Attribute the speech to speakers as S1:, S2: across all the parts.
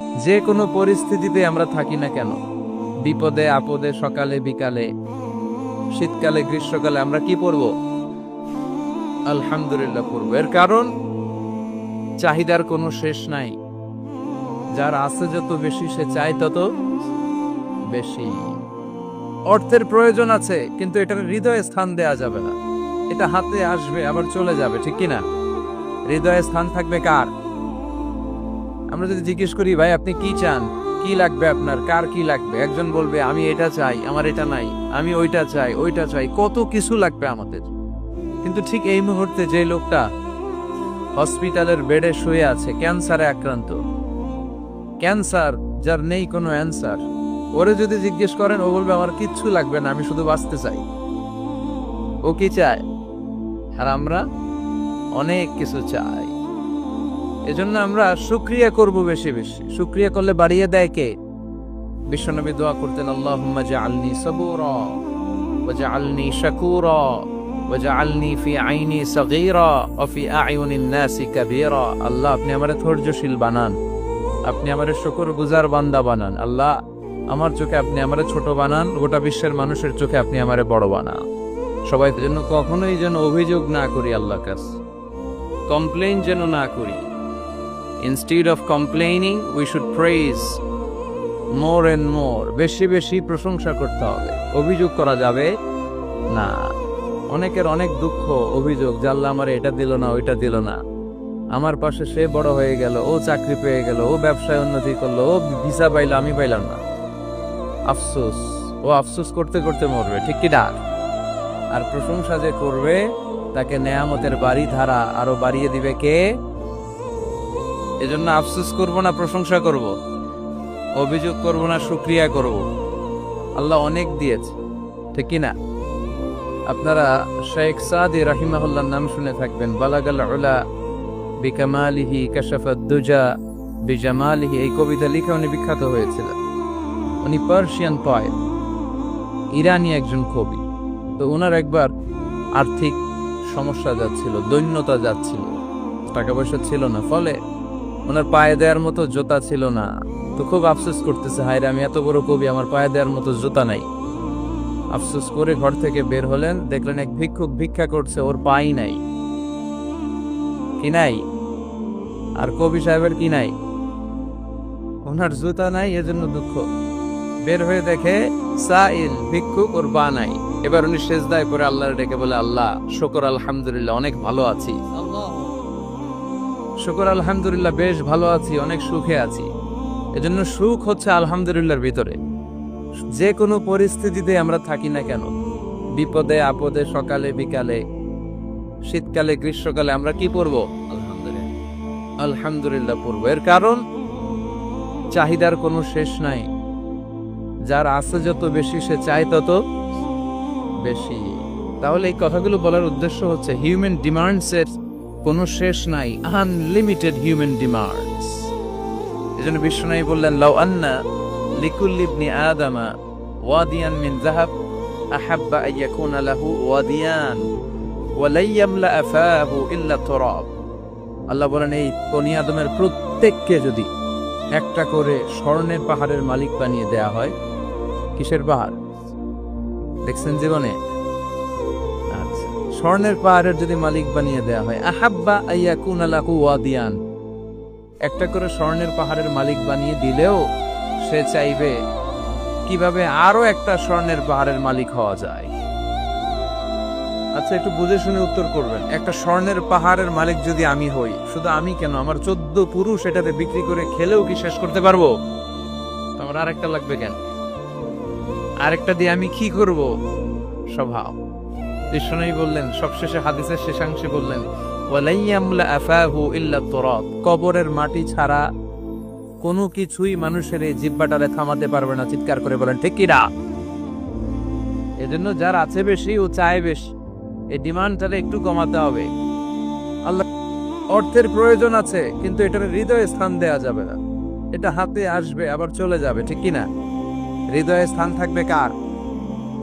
S1: যে কোনো পরিস্থিতিতে আমরা থাকি না কেন, বিপদে আপদে, সকালে বিকালে, শীতকালে গ্রীষ্মকালে আমরা কি পড়ব? আলহামদুলিল্লাহ পড়ব। এর কারণ চাহিদার কোনো শেষ নাই। যার আছে যত বেশি সে চায় তত বেশি। অর্থের প্রয়োজন আছে, কিন্তু এটার হৃদয়ে স্থান দেয়া যাবে না। এটা হাতে আসবে আবার চলে যাবে, ঠিক কিনা? হৃদয়ে স্থান থাকবে কার? আমরা যদি জিজ্ঞেস করি, ভাই আপনি কি চান, কি লাগবে আপনার, কার কি লাগবে, একজন বলবে আমি এটা চাই, আমার এটা নাই, আমি ওইটা চাই, ওইটা চাই, কত কিছু লাগবে আমাদের। কিন্তু ঠিক এই মুহূর্তে যে লোকটা হসপিটালের বেডে শুয়ে আছে, ক্যান্সারে আক্রান্ত, ক্যান্সার যার নেই কোনো অ্যান্সার, ওরে যদি জিজ্ঞেস করেন ও বলবে আমার কিচ্ছু লাগবে না, আমি শুধু বাঁচতে চাই। ও কি চায়? আর আমরা অনেক কিছু চাই। এজন্য আমরা শুকরিয়া করব বেশি বেশি। শুকরিয়া করলে বাড়িয়ে দেয় কে? বিশ্বনবী দোয়া করতেন, আল্লাহুম্মা জাআলনি সাবুরা ওয়া জাআলনি শাকুরা ওয়া জাআলনি ফি আইনি সাগীরা ওয়া ফি আ'য়ুনিন নাসি কাবীরা। আল্লাহ আপনি আমারে ধৈর্যশীল বানান, আপনি আমারে শুকরগুজার বান্দা বানান। আল্লাহ আমার চোখে আপনি আমারে ছোট বানান, গোটা বিশ্বের মানুষের চোখে আপনি আমারে বড় বানান। সবাই যেন কখনোই যেন অভিযোগ না করি আল্লাহর কাছে, কমপ্লেইন যেন না করি। Instead of complaining, we should praise more and more. বেশি বেশি প্রশংসা করতে হবে, অভিযোগ করা যাবে না। অনেকের অনেক দুঃখ, অভিযোগ, জানলা আমার এটা দিল না, ওইটা দিল না, আমার পাশে সে বড় হয়ে গেল, ও চাকরি পেয়ে গেল, ও ব্যবসায় উন্নতি করলো, ও ভিসা পাইলো, আমি পাইলাম না। আফসোস, ও আফসোস করতে করতে মরবে, ঠিক কি না? আর প্রশংসা যে করবে তাকে নেয়ামতের বাড়ি ধারা আরো বাড়িয়ে দিবে কে? এজন্য আফসোস করব না, প্রশংসা করব। অভিযোগ করব না, শুকরিয়া করব। আল্লাহ অনেক দিয়েছে, ঠিক কি না? আপনারা শেখ সাদি রাহিমাহুল্লাহর নাম শুনে থাকবেন। বালাগাল উলা বিকামালিহি কাশাফাদ দুজা বিজামালিহি, এই কবিতা লিখে উনি বিখ্যাত হয়েছিলেন। উনি পার্সিয়ান পয়েট, ইরানি একজন কবি। তো ওনার একবার আর্থিক সমস্যা যাচ্ছিল, দৈন্যতা যাচ্ছিল, টাকা পয়সা ছিল না, ফলে ওনার পায়ে দেওয়ার মতো জুতা ছিল না। তো খুব আফসোস করতেছে, হায়রে আমি এত বড় কবি, আমার পায়ে দেওয়ার মতো জুতা নাই। আফসোস করে ঘর থেকে বের হলেন, দেখলেন এক ভিক্ষুক ভিক্ষা করছে, ওর পাই নাই। কি নাই? আর কবি সাহেবের কি নাই? ওনার জুতা নাই, এজন্য দুঃখ। বের হয়ে দেখে সাইল ভিক্ষুক, ওর পা নাই। এবার উনি সেজদায় পড়ে আল্লাহর ডেকে বলে, আল্লাহ শুকর আলহামদুলিল্লাহ, অনেক ভালো আছি। শুকর আলহামদুলিল্লাহ, বেশ ভালো আছি, অনেক সুখে আছি। এজন্য সুখ হচ্ছে আলহামদুলিল্লাহর ভিতরে। যে কোনো পরিস্থিতিতে আমরা থাকি না কেন, বিপদে আপদে, সকালে বিকালে, শীতকালে গ্রীষ্মকালে, আমরা কি পড়বো? আলহামদুলিল্লাহ, আলহামদুলিল্লাহ পড়বো। এর কারণ চাহিদার কোনো শেষ নাই। যার আছে যত বেশি সে চায় তত বেশি। তাহলে এই কথাগুলো বলার উদ্দেশ্য হচ্ছে হিউম্যান ডিমান্ডস এর কোনো শেষ নাই, আনলিমিটেড হিউম্যান ডিমান্ডস। এজন্য বিশ্বনবী বললেন, লাউ আন্না লিকুল্লি ইবনি আদামা ওয়াদিয়ান মিন যাহাব আহাব্বা আন ইয়াকুনা লাহু ওয়াদিয়ান ওয়া লা ইয়ামলা আফাহু ইল্লা তুরাব। আল্লাহ বলেন, এই বনি আদমের প্রত্যেককে যদি একটা করে স্বর্ণের পাহাড়ের মালিক বানিয়ে দেয়া হয়। কিসের পাহাড় দেখছেন জীবনে? আচ্ছা, স্বর্ণের পাহাড়ের যদি মালিক বানিয়ে দেয়া হয়, আহাব্বা আন ইয়াকুনা লাহু ওয়াদিয়ান, একটা করে স্বর্ণের পাহাড়ের মালিক বানিয়ে দিলেও সে চাইবে কিভাবে আরো একটা স্বর্ণের পাহাড়ের মালিক হওয়া যায়। আচ্ছা, একটু বুঝে শুনে উত্তর করবেন। একটা স্বর্ণের পাহাড়ের মালিক যদি আমি হই, শুধু আমি কেন, আমার 14 পুরুষ এটাতে বিক্রি করে খেলেও কি শেষ করতে পারবো? আমার আরেকটা লাগবে কেন? আরেকটা দিয়ে আমি কি করব? স্বভাব। বিশ্বনবী বললেন, সবশেষে হাদিসের শেষাংশে বললেন, ওয়ালা ইয়ামলা আফাহু ইল্লা তুরাব, কবরের মাটি ছাড়া কোনো কিছুই মানুষের এই জিহ্বাটারে থামাতে পারবে না। চিৎকার করে বলেন ঠিক কি না? এজন্য যার আছে বেশি ও চায় বেশি, এই ডিমান্ডটারে একটু কমাতে হবে। আল্লাহ অর্থের প্রয়োজন আছে, কিন্তু এটার হৃদয়ে স্থান দেয়া যাবে না। এটা হাতে আসবে আবার চলে যাবে, ঠিক কি না? হৃদয়ে স্থান থাকবে কার?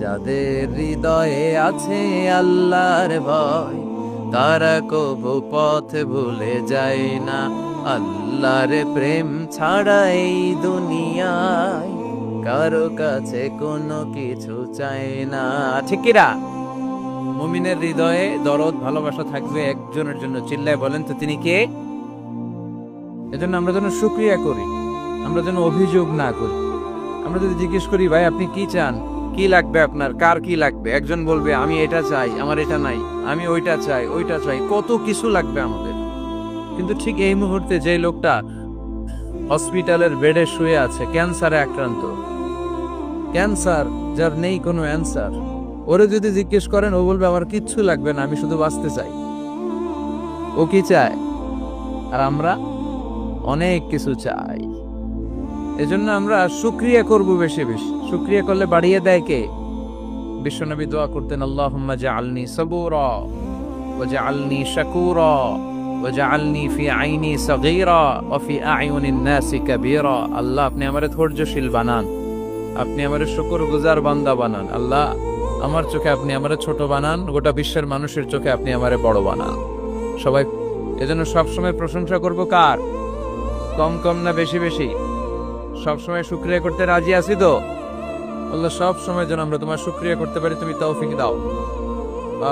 S1: যাদের হৃদয়ে আছে আল্লাহর ভয়, তারা কবু পথ ভুলে যায় না। আল্লাহর প্রেম ছাড়া এই দুনিয়ায় কারো কাছে কোনো কিছু চাই না, ঠিক কিনা? মুমিনের হৃদয়ে দরদ ভালোবাসা থাকবে একজনের জন্য। চিল্লায় বলেন তো তিনি কে? এজন্য আমরা যেন শুকরিয়া করি, আমরা যেন অভিযোগ না করি। আমরা যদি জিজ্ঞেস করি ভাই আপনি কি চান, কি লাগবে আপনার, কার কি লাগবে, একজন বলবে আমি এটা চাই, আমার এটা নাই, আমি ওইটা চাই, ওইটা চাই, কত কিছু লাগবে আমাদের। কিন্তু ঠিক এই মুহূর্তে যে লোকটা হসপিটালের বেডে শুয়ে আছে, ক্যান্সারে আক্রান্ত, ক্যান্সার যার নেই কোনো অ্যান্সার, ওরে যদি জিজ্ঞেস করেন ও বলবে আমার কিচ্ছু লাগবে না, আমি শুধু বাঁচতে চাই। ও কি চায়? আর আমরা অনেক কিছু চাই। এজন্য আমরা শুকরিয়া করব বেশি বেশি। শুকরিয়া করলে বাড়িয়ে দেয় কে? বিশ্বনবী দোয়া করতেন, আল্লাহুম্মা জাআলনি সাবুরা ওয়া জাআলনি শাকুরা ওয়া জাআলনি ফি আইনি সাগীরা ওয়া ফি আ'য়ুনিন নাসি কাবীরা। আল্লাহ আপনি আমারে ধৈর্যশীল বানান, আপনি আমারে শুকরগুজার বান্দা বানান। আল্লাহ আমার চোখে আপনি আমারে ছোট বানান, গোটা বিশ্বের মানুষের চোখে আপনি আমারে বড় বানান। সবাই এজন্য সবসময় প্রশংসা করব কার? কম কম না বেশি বেশি? সবসময় শুকরিয়া করতে রাজি আছি তো? আল্লাহ সব সময় যেন আমরা তোমার শুকরিয়া করতে পারি, তুমি তৌফিক দাও।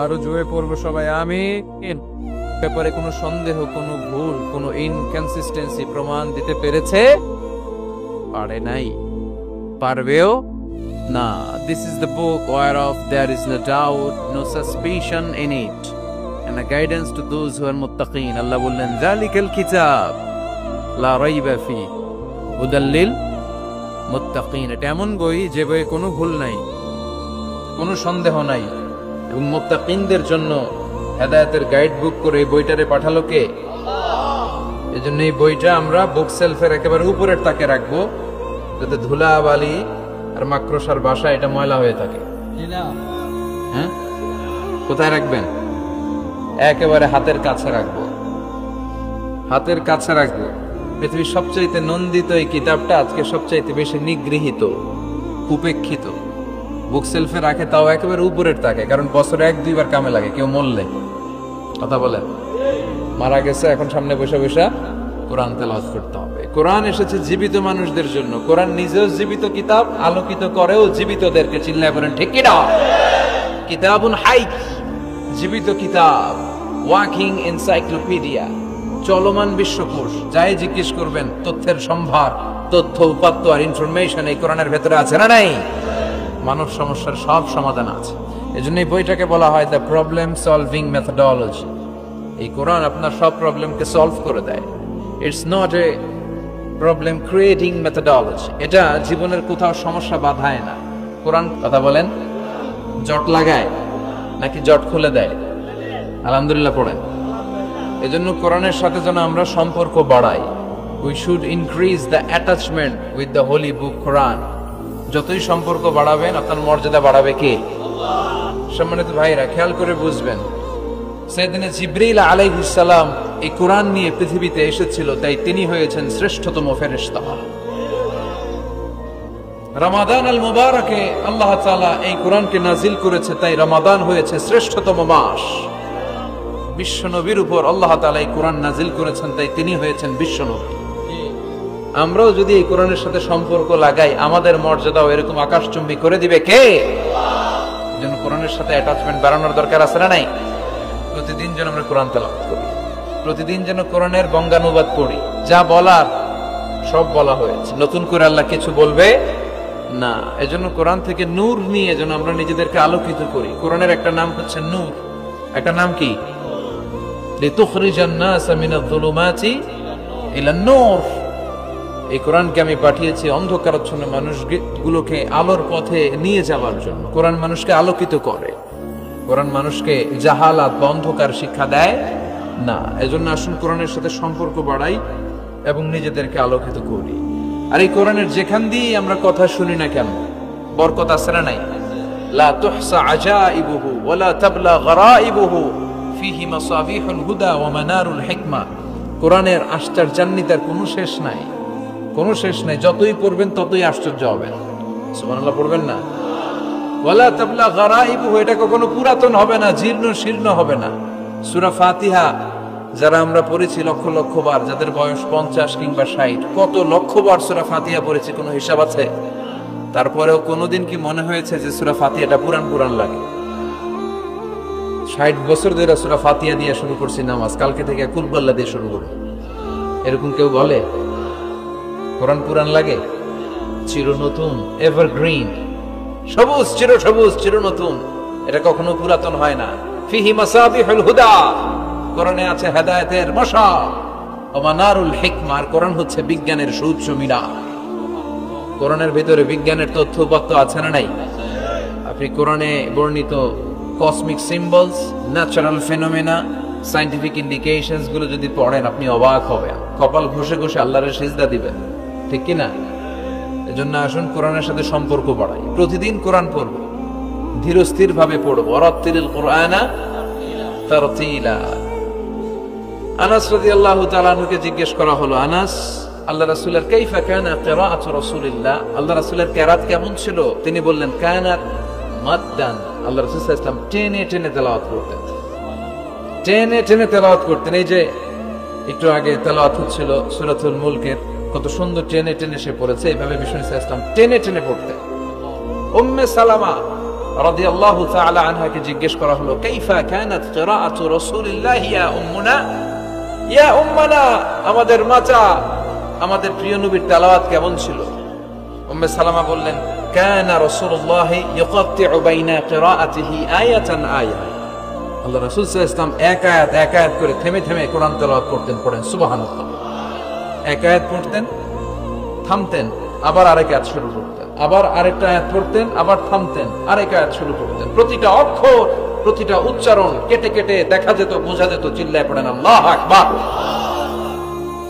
S1: আরো জোরে পড়বো সবাই আমিন। ব্যাপারে কোনো সন্দেহ, কোনো ভুল, কোনো ইনকনসিস্টেন্সি প্রমাণ দিতে পেরেছে? পারে নাই, পারবেও না। This is the book whereof there is no doubt, no suspicion in it, and a guidance to those who are muttaqin. আল্লাহ বললেন যালিকাল কিতাব লা রাইবা ফি হুদাল্লিল মুত্তাকিন। এটা এমন বই যে বইয়ে কোনো ভুল নাই, কোনো সন্দেহ নাই, এবং মুত্তাকিনদের জন্য হেদায়েতের গাইড বুক করে এই বইটারে পাঠালো কে? এজন্য এই বইটা আমরা বুক সেলফের একেবারে উপরের তাকে রাখবো, যাতে ধুলা বালি আর মাকড়সার বাসা এটা ময়লা হয়ে থাকে। হ্যাঁ, কোথায় রাখবেন? একেবারে হাতের কাছে রাখবো, হাতের কাছে রাখবো। পৃথিবীর সবচাইতে নন্দিত এই কিতাবটা আজকে সবচাইতে বেশি নিগৃহীত, উপেক্ষিত। বুক সেলফে রাখে, তাও একেবারে উপরের তাকে, কারণ বছরে 1-2 বার কামে লাগে। কেউ মরলে, কথা বলেন, মারা গেছে, এখন সামনে বসে বসে কোরআন তেলাওয়াত করতে হবে। কোরআন এসেছে জীবিত মানুষদের জন্য। কোরআন নিজেও জীবিত কিতাব, আলোকিত করেও জীবিতদেরকে। চিল্লায় বলেন ঠিক কি না? কিতাবুন হাই, জীবিত কিতাব, ওয়াকিং এনসাইক্লোপিডিয়া, চলমান বিশ্বকোষ। যাই জিজ্ঞেস করবেন তথ্যের সম্ভার, তথ্য উপাত্ত আর ইনফরমেশন এই কোরআনের ভেতরে আছে না নাই? মানব সমস্যার সব সমাধান আছে। এজন্য এই বইটাকে বলা হয় দ্য প্রবলেম সলভিং মেথডোলজি। এই কোরআন আপনার সব প্রবলেমকে সলভ করে দেয়। It's not a problem creating methodology. এটা জীবনের কোথাও সমস্যা বাধায় না। কোরআন, কথা বলেন, জট লাগায় নাকি জট খুলে দেয়? আলহামদুলিল্লাহ পড়েন। এজন্য কোরআনের সাথে যেন আমরা সম্পর্ক বাড়াই। We should increase the attachment with the holy book Quran. যতই সম্পর্ক বাড়াবেন আপনার মর্যাদা বাড়াবে কে? সম্মানিত ভাইরা, খেয়াল করে বুঝবেন, সাইয়েদনা জিবরিল আলাইহিস সালাম এই কোরআন নিয়ে পৃথিবীতে এসেছিল, তাই তিনি হয়েছেন শ্রেষ্ঠতম ফেরেশতা। রমাদান আল মুবারকে আল্লাহ তাআলা এই কোরআনকে নাজিল করেছে, তাই রমাদান হয়েছে শ্রেষ্ঠতম মাস। বিশ্ব নবীর উপর আল্লাহ তাআলা এই কোরআন নাজিল করেছেন, তাই তিনি হয়েছেন বিশ্ব নবী। আমরাও যদি এই কোরআনের সাথে সম্পর্ক লাগাই, আমাদের মর্যাদাও এরকম আকাশচুম্বী করে দিবে কে? যেন কোরআনের সাথে অ্যাটাচমেন্ট বাড়ানোর দরকার আছে না নাই? প্রতিদিন যেন আমরা কোরআন তেলাওয়াত করি, প্রতিদিন যেন কোরআনের বঙ্গানুবাদ পড়ি। যা বলার সব বলা হয়েছে, নতুন করে আল্লাহ কিছু বলবে না। এজন্য কোরআন থেকে নূর নিয়ে যেন আমরা নিজেদেরকে আলোকিত করি। কোরআনের একটা নাম হচ্ছে নূর, একটা নাম কি? লিতুখরিজান নাসা মিনাজ যুলুমাতি ইলান নূর। এই কোরআনকে আমি পাঠিয়েছি অন্ধকারাচ্ছন্ন মানুষগুলোকে আলোর পথে নিয়ে যাওয়ার জন্য। কোরআন মানুষকে আলোকিত করে, কোরআন মানুষকে জাহালাত বা অন্ধকার শিক্ষা দেয় না। এজন্য আসুন কোরআনের সাথে সম্পর্ক বাড়াই এবং নিজেদেরকে আলোকিত করি। আর এই কোরআনের যেখান দিয়ে আমরা কথা শুনি না কেন, বরকত আছে না নাই? লা তুহসা আজাইবুহু ওয়ালা তাবলা গরাইবুহু ফিহি মাসাবিহুল হুদা ওয়া মানারুল হিকমা। কোরআনের আশ্চর্যান্বিতার কোনো শেষ নাই, কোনো শেষ নাই। যতই পড়বেন ততই আশ্চর্য হবেন। সুবহানাল্লাহ পড়বেন না? ওয়ালা তাবলা গরাইবুহু, এটা কখনো পুরাতন হবে না, জীর্ণ শীর্ণ হবে না। সূরা ফাতিহা যারা আমরা পড়েছি লক্ষ লক্ষ বার, যাদের বয়স 50 কিংবা 60, কত লক্ষ বার সূরা ফাতিহা পড়েছি, কোনো হিসাব আছে? তারপরেও কোনোদিন কি মনে হয়েছে যে সূরা ফাতিহাটা পুরান পুরান লাগে? 60 বছর ধরে সূরা ফাতিহা দিয়ে শুরু করছি নামাজ, কালকে থেকে কুল আল্লাহ দিয়ে শুরু করব, এরকম কেউ বলে? কোরআন পুরান লাগে? চির নতুন, এভারগ্রিন, সবুজ, চির সবুজ, চির নতুন, এটা কখনো পুরাতন হয় না। ফিহি মাসাবিহুল হুদা, কোরআনে আছে হেদায়েতের মশা, ওয়া মানারুল হিকমা, কোরআন হচ্ছে বিজ্ঞানের সুউচ্চ মিনার। কোরআনের ভিতরে বিজ্ঞানের তথ্য উপাত্ত আছে না নাই? আপনি কোরআনে বর্ণিত cosmic symbols, natural phenomena, scientific indications গুলো যদি পড়েন, আপনি অবাক হবেন, কপাল ঘষে ঘষে আল্লাহর সিজদা দিবেন, ঠিক কি না? এজন্য আসুন কোরআনের সাথে সম্পর্ক বাড়াই, প্রতিদিন কোরআন পড়ব, ধীরস্থির ভাবে পড়ব। ওয়ারাত্তিলিল কুরআনা তারতিলা। আনাস রাদিয়াল্লাহু তাআলা আনহুকে জিজ্ঞেস করা হলো, আনাস, আল্লাহ রাসূলের কাইফা কানা কিরাআতু রাসূলিল্লাহ, আল্লাহ রাসূলের কিরাত কেমন ছিল? তিনি বললেন, কানাত মাদ্দান, আল্লাহ রাসূল সাল্লাল্লাহু আলাইহি ওয়াসাল্লাম টেনে টেনে তেলাওয়াত করতেন, টেনে টেনে তেলাওয়াত করতেন। এই যে একটু আগে তেলাওয়াত হচ্ছিল সূরাতুল মুলকের, কত সুন্দর টেনে টেনে সে পড়েছে, এইভাবে বিষ্ণু সাল্লাল্লাহু আলাইহি ওয়াসাল্লাম টেনে টেনে পড়তেন। উম্মে সালামা রাদিয়াল্লাহু তাআলা আনহাকে জিজ্ঞেস করা হলো, কাইফা কানাত কিরাআতু রাসূলিল্লাহ ইয়া উম্মুনা, ইয়া উম্মানা, আমাদের মাতা, আমাদের প্রিয় নবীর তেলাওয়াত কেমন ছিল? উম্মে সালামা বললেন, কানা রাসূলুল্লাহ ইয়াকাত্তিউ বাইনা কিরাআতিহি আয়াতান আয়া, আল্লাহ রাসূল সাল্লাল্লাহু আলাইহি ওয়াসাল্লাম এক আয়াত এক আয়াত করে থেমে থেমে কোরআন তেলাওয়াত করতেন। পড়েন সুবহানাল্লাহ। এক আয়াত পড়তেন, থামতেন, আবার আরেক আয়াত শুরু করতেন, আবার আরেকটা আয়াত পড়তেন, আবার থামতেন, আরেক আয়াত শুরু করতেন। প্রতিটা অক্ষর, প্রতিটা উচ্চারণ কেটে কেটে দেখা যেত, বোঝা যেত। চিল্লায় পড়েন আল্লাহু আকবার।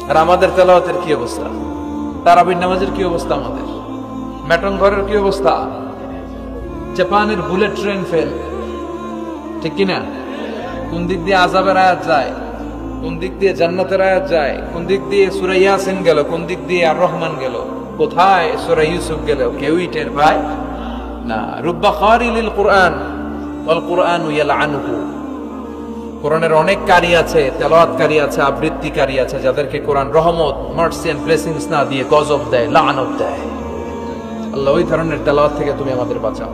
S1: আর আমাদের তেলাওয়াতের কি অবস্থা? তারাবির নামাজের কি অবস্থা? আমাদের মেটন ঘরের কি অবস্থা? জাপানের বুলেট ট্রেন ফেল, ঠিক কিনা? কোন দিক দিয়ে আযাবের আয়াত যায়, কোন দিক দিয়ে জান্নাতের আয়াত যায়, কোন দিক দিয়ে সূরা ইয়াসিন গেল, কোন দিক দিয়ে আর রহমান গেল, কোথায় সূরা ইউসুফ গেল, কেউই টের পায় না। রুব্বা খারিলিল কুরআন ওয়াল কুরআনু ইয়ালআনুহু, কোরআনের অনেক কারি আছে, তেলাওয়াতকারী আছে, আবৃত্তিকারী আছে, যাদেরকে কোরআন রহমত, মার্সি এন্ড ব্লেসিংস না দিয়ে গজব দেয়, লাআনত দেয়। আল্লাহ ওই ধরনের তেলাওয়াত থেকে তুমি আমাদের বাঁচাও।